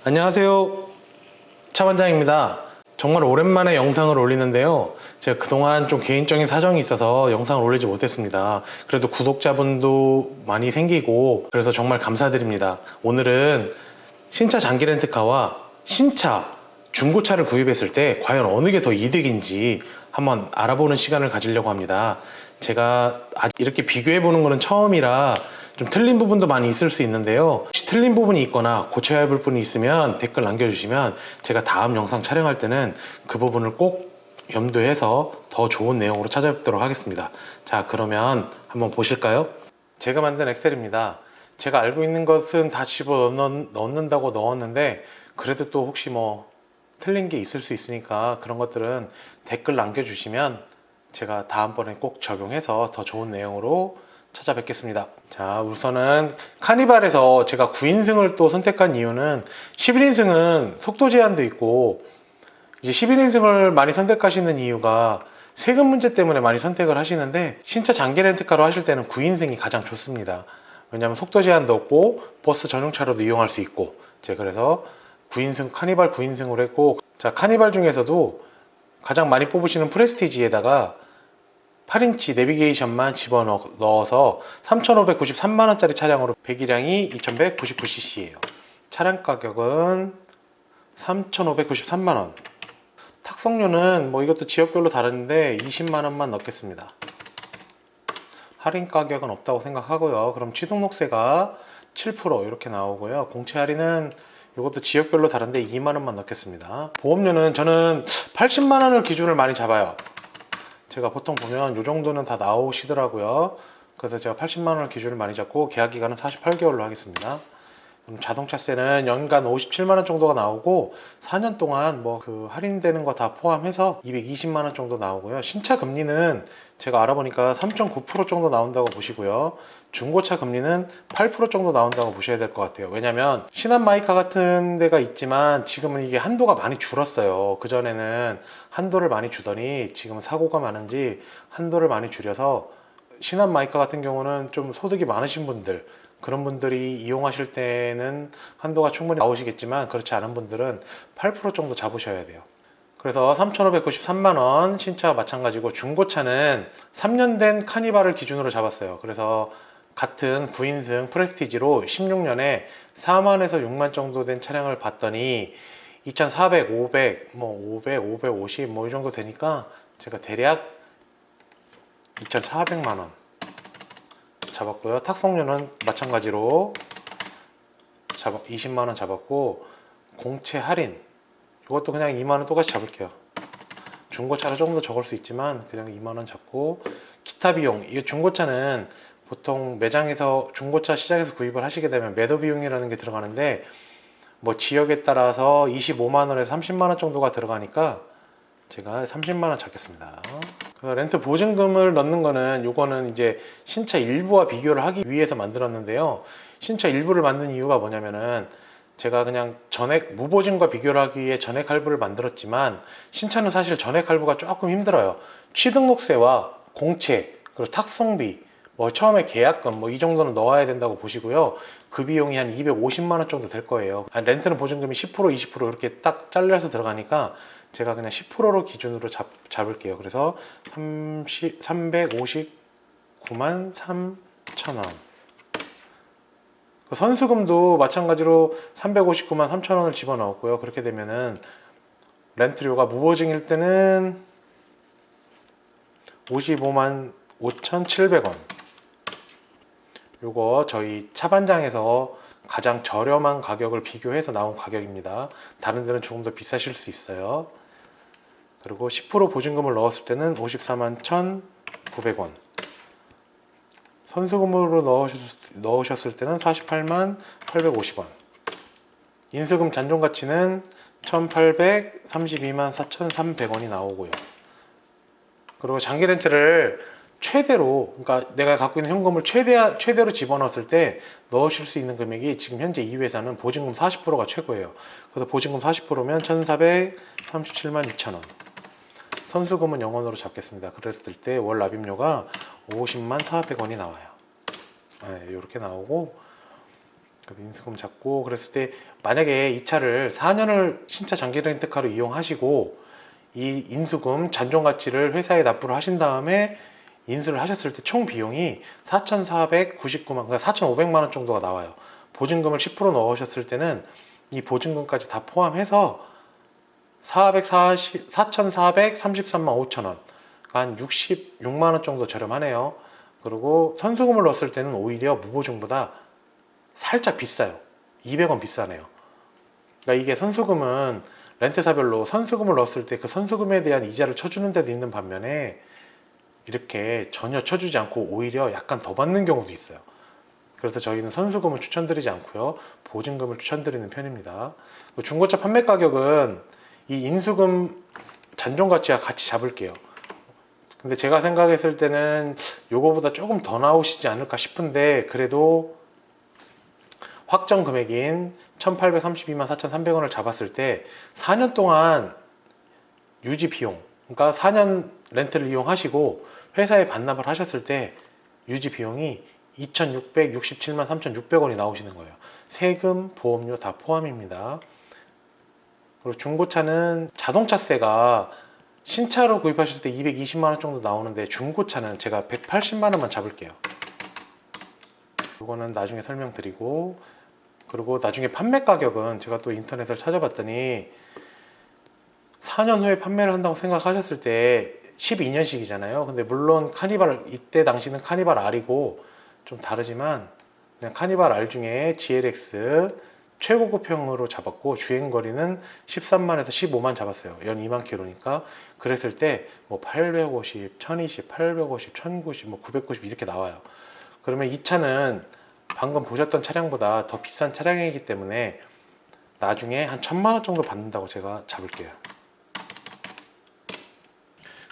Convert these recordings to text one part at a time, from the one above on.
안녕하세요, 차반장입니다. 정말 오랜만에 영상을 올리는데요, 제가 그동안 좀 개인적인 사정이 있어서 영상을 올리지 못했습니다. 그래도 구독자분도 많이 생기고 그래서 정말 감사드립니다. 오늘은 신차 장기 렌트카와 신차 중고차를 구입했을 때 과연 어느 게 더 이득인지 한번 알아보는 시간을 가지려고 합니다. 제가 이렇게 비교해 보는 거는 처음이라 좀 틀린 부분도 많이 있을 수 있는데요, 혹시 틀린 부분이 있거나 고쳐야 할 부분이 있으면 댓글 남겨주시면 제가 다음 영상 촬영할 때는 그 부분을 꼭 염두해서 더 좋은 내용으로 찾아뵙도록 하겠습니다. 자, 그러면 한번 보실까요? 제가 만든 엑셀입니다. 제가 알고 있는 것은 다 집어 넣는다고 넣었는데, 그래도 또 혹시 뭐 틀린 게 있을 수 있으니까 그런 것들은 댓글 남겨주시면 제가 다음번에 꼭 적용해서 더 좋은 내용으로 찾아뵙겠습니다. 자, 우선은 카니발에서 제가 9인승을 또 선택한 이유는 11인승은 속도 제한도 있고, 이제 11인승을 많이 선택하시는 이유가 세금 문제 때문에 많이 선택을 하시는데, 신차 장기 렌트카로 하실 때는 9인승이 가장 좋습니다. 왜냐하면 속도 제한도 없고 버스 전용차로도 이용할 수 있고, 제가 그래서 9인승 카니발 9인승으로 했고, 자, 카니발 중에서도 가장 많이 뽑으시는 프레스티지에다가 8인치 내비게이션만 집어넣어서 3,593만원짜리 차량으로 배기량이 2199cc예요. 차량 가격은 3,593만원. 탁성료는 뭐 이것도 지역별로 다른데 20만원만 넣겠습니다. 할인 가격은 없다고 생각하고요. 그럼 취등록세가 7% 이렇게 나오고요. 공채 할인은 이것도 지역별로 다른데 2만원만 넣겠습니다. 보험료는 저는 80만원을 기준을 많이 잡아요. 제가 보통 보면 이 정도는 다 나오시더라고요. 그래서 제가 80만원을 기준을 많이 잡고 계약기간은 48개월로 하겠습니다. 그럼 자동차세는 연간 57만원 정도가 나오고 4년 동안 뭐 그 할인되는 거 다 포함해서 220만원 정도 나오고요. 신차 금리는 제가 알아보니까 3.9% 정도 나온다고 보시고요. 중고차 금리는 8% 정도 나온다고 보셔야 될 것 같아요. 왜냐면 신한 마이카 같은 데가 있지만 지금은 이게 한도가 많이 줄었어요. 그전에는 한도를 많이 주더니 지금은 사고가 많은지 한도를 많이 줄여서, 신한 마이카 같은 경우는 좀 소득이 많으신 분들, 그런 분들이 이용하실 때는 한도가 충분히 나오시겠지만 그렇지 않은 분들은 8% 정도 잡으셔야 돼요. 그래서 3,593만원 신차와 마찬가지고, 중고차는 3년 된 카니발을 기준으로 잡았어요. 그래서 같은 9인승 프레스티지로 16년에 4만에서 6만 정도 된 차량을 봤더니 2,400, 500, 뭐 500, 550 뭐 이 정도 되니까 제가 대략 2,400만원 잡았고요. 탁송료는 마찬가지로 20만원 잡았고, 공채 할인 이것도 그냥 2만원 똑같이 잡을게요. 중고차는 조금 더 적을 수 있지만 그냥 2만원 잡고, 기타 비용, 이 중고차는 보통 매장에서 중고차 시장에서 구입을 하시게 되면 매도 비용이라는 게 들어가는데, 뭐 지역에 따라서 25만원에서 30만원 정도가 들어가니까 제가 30만원 잡겠습니다. 그래서 렌트 보증금을 넣는 거는, 요거는 이제 신차 일부와 비교를 하기 위해서 만들었는데요, 신차 일부를 만든 이유가 뭐냐면은, 제가 그냥 전액 무보증과 비교를 하기 위해 전액 할부를 만들었지만, 신차는 사실 전액 할부가 조금 힘들어요. 취등록세와 공채, 그리고 탁송비, 뭐 처음에 계약금 뭐 이 정도는 넣어야 된다고 보시고요. 그 비용이 한 250만원 정도 될 거예요. 렌트는 보증금이 10% 20% 이렇게 딱 잘려서 들어가니까 제가 그냥 10%로 기준으로 잡을게요. 그래서 359만 3천원. 선수금도 마찬가지로 359만 3천원을 집어넣었고요. 그렇게 되면은 렌트료가 무보증일 때는 55만 5,700원. 요거 저희 차반장에서 가장 저렴한 가격을 비교해서 나온 가격입니다. 다른 데는 조금 더 비싸실 수 있어요. 그리고 10% 보증금을 넣었을 때는 54만 1,900원. 선수금으로 넣으셨을 때는 48만 850원. 인수금 잔존 가치는 1,832만 4,300원이 나오고요. 그리고 장기 렌트를 최대로, 그러니까 내가 갖고 있는 현금을 최대로 집어넣었을 때 넣으실 수 있는 금액이, 지금 현재 이 회사는 보증금 40%가 최고예요. 그래서 보증금 40%면 1,437만 2천원. 선수금은 0원으로 잡겠습니다. 그랬을 때 월 납입료가 50만 400원이 나와요. 네, 이렇게 나오고, 그래서 인수금 잡고 그랬을 때 만약에 이 차를 4년을 신차 장기 렌트카로 이용하시고 이 인수금 잔존 가치를 회사에 납부를 하신 다음에 인수를 하셨을 때 총 비용이 4,499만, 그러니까 4,500만 원 정도가 나와요. 보증금을 10% 넣으셨을 때는 이 보증금까지 다 포함해서 4,433만 5천 원, 한 66만 원 정도 저렴하네요. 그리고 선수금을 넣었을 때는 오히려 무보증보다 살짝 비싸요. 200원 비싸네요. 그러니까 이게 선수금은 렌트사별로 선수금을 넣었을 때 그 선수금에 대한 이자를 쳐주는 데도 있는 반면에 이렇게 전혀 쳐주지 않고 오히려 약간 더 받는 경우도 있어요. 그래서 저희는 선수금을 추천드리지 않고요, 보증금을 추천드리는 편입니다. 중고차 판매 가격은 이 인수금 잔존 가치와 같이 잡을게요. 근데 제가 생각했을 때는 요거보다 조금 더 나오시지 않을까 싶은데, 그래도 확정 금액인 1,832만 4,300원을 잡았을 때 4년 동안 유지 비용, 그러니까 4년 렌트를 이용하시고 회사에 반납을 하셨을 때 유지 비용이 2,667만 3,600원이 나오시는 거예요. 세금, 보험료 다 포함입니다. 그리고 중고차는 자동차세가 신차로 구입하실 때 220만 원 정도 나오는데 중고차는 제가 180만 원만 잡을게요. 이거는 나중에 설명드리고, 그리고 나중에 판매 가격은 제가 또 인터넷을 찾아봤더니 4년 후에 판매를 한다고 생각하셨을 때 12년식이잖아요. 근데 물론 카니발, 이때 당시는 카니발 R이고 좀 다르지만 그냥 카니발 R 중에 GLX 최고급형으로 잡았고 주행거리는 13만에서 15만 잡았어요. 연 2만 킬로니까. 그랬을 때 뭐 850, 1020, 850, 1090, 뭐 990 이렇게 나와요. 그러면 이 차는 방금 보셨던 차량보다 더 비싼 차량이기 때문에 나중에 한 1,000만 원 정도 받는다고 제가 잡을게요.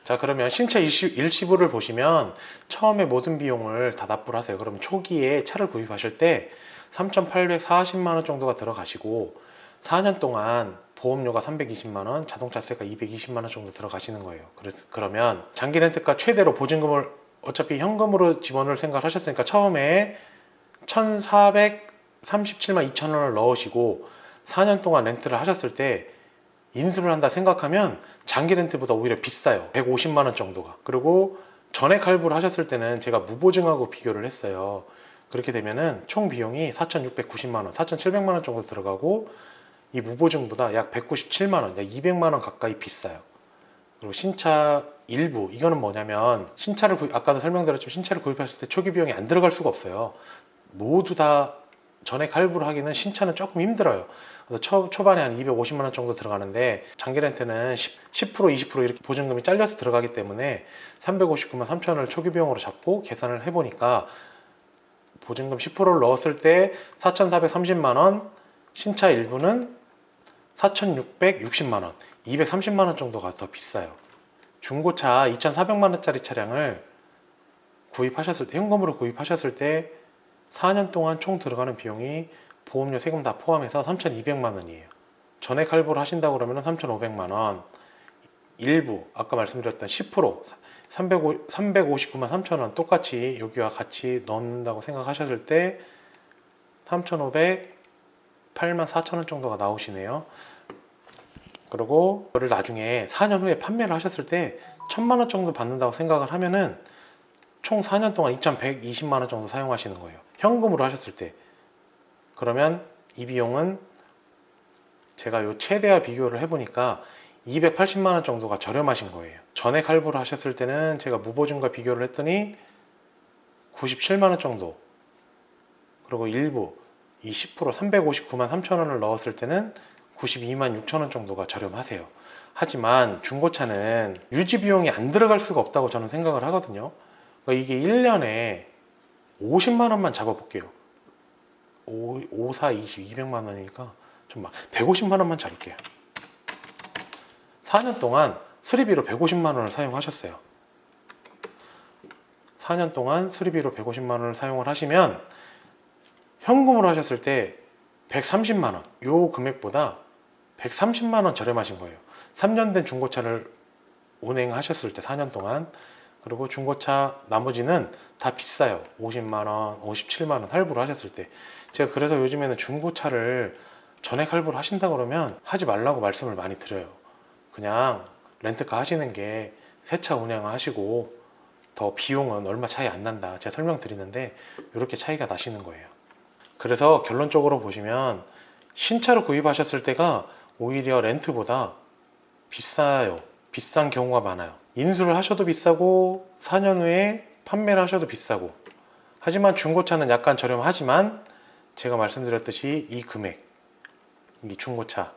자, 그러면 신차 일시불을 보시면 처음에 모든 비용을 다 납부를 하세요. 그러면 초기에 차를 구입하실 때 3,840만 원 정도가 들어가시고 4년 동안 보험료가 320만 원, 자동차세가 220만 원 정도 들어가시는 거예요. 그러면 장기 렌트카 최대로 보증금을 어차피 현금으로 지원을 생각하셨으니까 처음에 1,437만 2천 원을 넣으시고 4년 동안 렌트를 하셨을 때 인수를 한다 생각하면 장기 렌트보다 오히려 비싸요. 150만 원 정도가. 그리고 전액 할부를 하셨을 때는 제가 무보증하고 비교를 했어요. 그렇게 되면은 총 비용이 4,690만 원, 4,700만 원 정도 들어가고 이 무보증보다 약 197만 원, 약 200만 원 가까이 비싸요. 그리고 신차 일부, 이거는 뭐냐면 신차를 아까도 설명드렸지만 신차를 구입하실 때 초기 비용이 안 들어갈 수가 없어요. 모두 다 전액 할부를 하기는 신차는 조금 힘들어요. 그래서 초반에 한 250만 원 정도 들어가는데 장기 렌트는 10% 20% 이렇게 보증금이 잘려서 들어가기 때문에 359만 3천 원을 초기 비용으로 잡고 계산을 해보니까 보증금 10%를 넣었을 때 4,430만 원, 신차 일부는 4,660만 원, 230만 원 정도가 더 비싸요. 중고차 2,400만 원짜리 차량을 구입하셨을 때, 현금으로 구입하셨을 때 4년 동안 총 들어가는 비용이 보험료 세금 다 포함해서 3,200만 원이에요. 전액 할부를 하신다고 그러면 3,500만 원, 일부 아까 말씀드렸던 10% 359만 3천 원 똑같이 여기와 같이 넣는다고 생각하셨을 때 3,500, 8만 4천 원 정도가 나오시네요. 그리고 이거를 나중에 4년 후에 판매를 하셨을 때 1,000만 원 정도 받는다고 생각을 하면은 총 4년 동안 2,120만 원 정도 사용하시는 거예요. 현금으로 하셨을 때. 그러면 이 비용은 제가 요 최대와 비교를 해보니까 280만 원 정도가 저렴하신 거예요. 전액 할부를 하셨을 때는 제가 무보증과 비교를 했더니 97만 원 정도, 그리고 일부 이 10% 359만 3천 원을 넣었을 때는 92만 6천 원 정도가 저렴하세요. 하지만 중고차는 유지 비용이 안 들어갈 수가 없다고 저는 생각을 하거든요. 그러니까 이게 1년에 50만 원만 잡아볼게요. 5, 4, 20, 200만 원이니까 좀 막 150만 원만 잡을게요. 4년 동안 수리비로 150만 원을 사용하셨어요. 4년 동안 수리비로 150만 원을 사용을 하시면 현금으로 하셨을 때 130만 원, 요 금액보다 130만 원 저렴하신 거예요. 3년 된 중고차를 운행하셨을 때 4년 동안. 그리고 중고차 나머지는 다 비싸요. 50만 원, 57만 원 할부를 하셨을 때. 제가 그래서 요즘에는 중고차를 전액 할부를 하신다 그러면 하지 말라고 말씀을 많이 드려요. 그냥 렌트카 하시는 게 새 차 운행하시고 더 비용은 얼마 차이 안 난다, 제가 설명드리는데 이렇게 차이가 나시는 거예요. 그래서 결론적으로 보시면 신차로 구입하셨을 때가 오히려 렌트보다 비싸요. 비싼 경우가 많아요. 인수를 하셔도 비싸고 4년 후에 판매를 하셔도 비싸고. 하지만 중고차는 약간 저렴하지만 제가 말씀드렸듯이 이 금액, 이 중고차,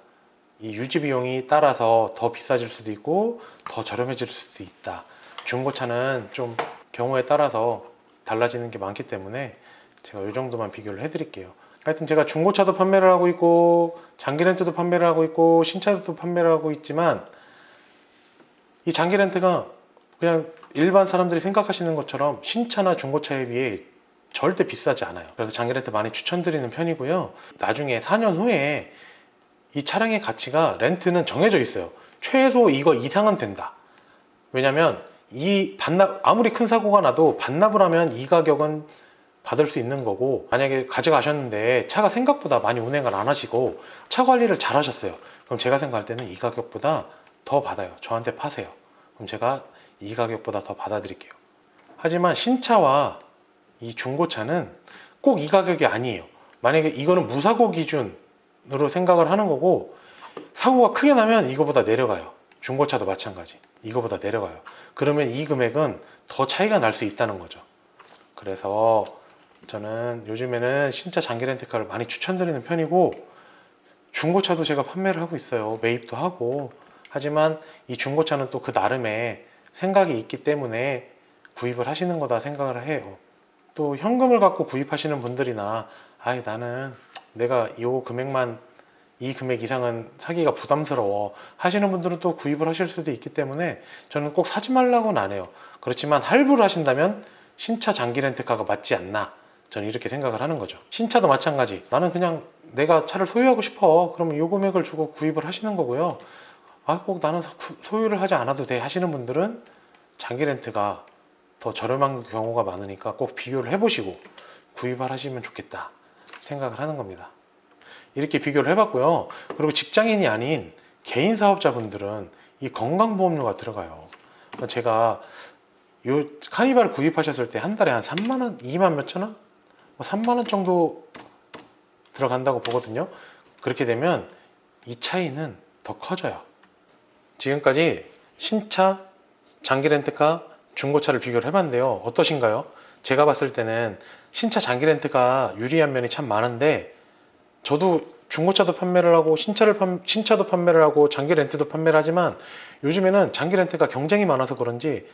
이 유지 비용이 따라서 더 비싸질 수도 있고 더 저렴해질 수도 있다. 중고차는 좀 경우에 따라서 달라지는 게 많기 때문에 제가 이 정도만 비교를 해드릴게요. 하여튼 제가 중고차도 판매를 하고 있고 장기 렌트도 판매를 하고 있고 신차도 판매를 하고 있지만 이 장기 렌트가 그냥 일반 사람들이 생각하시는 것처럼 신차나 중고차에 비해 절대 비싸지 않아요. 그래서 장기 렌트 많이 추천드리는 편이고요. 나중에 4년 후에 이 차량의 가치가 렌트는 정해져 있어요. 최소 이거 이상은 된다. 왜냐면 이 반납, 아무리 큰 사고가 나도 반납을 하면 이 가격은 받을 수 있는 거고, 만약에 가져가셨는데 차가 생각보다 많이 운행을 안 하시고 차 관리를 잘 하셨어요. 그럼 제가 생각할 때는 이 가격보다 더 받아요. 저한테 파세요. 그럼 제가 이 가격보다 더 받아드릴게요. 하지만 신차와 이 중고차는 꼭 이 가격이 아니에요. 만약에 이거는 무사고 기준으로 생각을 하는 거고, 사고가 크게 나면 이거보다 내려가요. 중고차도 마찬가지. 이거보다 내려가요. 그러면 이 금액은 더 차이가 날 수 있다는 거죠. 그래서 저는 요즘에는 신차 장기 렌트카를 많이 추천드리는 편이고, 중고차도 제가 판매를 하고 있어요. 매입도 하고. 하지만 이 중고차는 또 그 나름의 생각이 있기 때문에 구입을 하시는 거다 생각을 해요. 또 현금을 갖고 구입하시는 분들이나 아이 나는 내가 이 금액 이상은 사기가 부담스러워 하시는 분들은 또 구입을 하실 수도 있기 때문에 저는 꼭 사지 말라고는 안 해요. 그렇지만 할부를 하신다면 신차 장기 렌트카가 맞지 않나, 저는 이렇게 생각을 하는 거죠. 신차도 마찬가지. 나는 그냥 내가 차를 소유하고 싶어. 그러면 이 금액을 주고 구입을 하시는 거고요. 아, 꼭 나는 소유를 하지 않아도 돼 하시는 분들은 장기 렌트가 더 저렴한 경우가 많으니까 꼭 비교를 해보시고 구입을 하시면 좋겠다 생각을 하는 겁니다. 이렇게 비교를 해봤고요. 그리고 직장인이 아닌 개인 사업자분들은 이 건강보험료가 들어가요. 제가 요 카니발 구입하셨을 때 한 달에 한 3만원, 2만 몇천 원? 3만원 정도 들어간다고 보거든요. 그렇게 되면 이 차이는 더 커져요. 지금까지 신차, 장기 렌트카, 중고차를 비교를 해봤는데요. 어떠신가요? 제가 봤을 때는 신차 장기 렌트가 유리한 면이 참 많은데, 저도 중고차도 판매를 하고 신차도 판매를 하고 장기 렌트도 판매를 하지만 요즘에는 장기 렌트가 경쟁이 많아서 그런지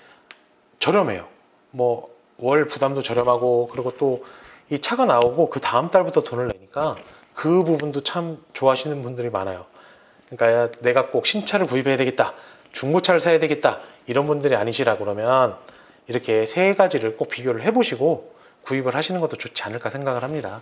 저렴해요. 뭐 월 부담도 저렴하고, 그리고 또 이 차가 나오고 그 다음 달부터 돈을 내니까 그 부분도 참 좋아하시는 분들이 많아요. 그러니까 내가 꼭 신차를 구입해야 되겠다, 중고차를 사야 되겠다 이런 분들이 아니시라 그러면 이렇게 세 가지를 꼭 비교를 해보시고 구입을 하시는 것도 좋지 않을까 생각을 합니다.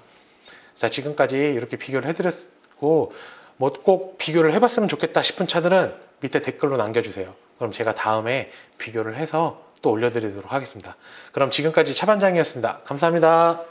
자, 지금까지 이렇게 비교를 해드렸고, 뭐 꼭 비교를 해봤으면 좋겠다 싶은 차들은 밑에 댓글로 남겨주세요. 그럼 제가 다음에 비교를 해서 또 올려드리도록 하겠습니다. 그럼 지금까지 차반장이었습니다. 감사합니다.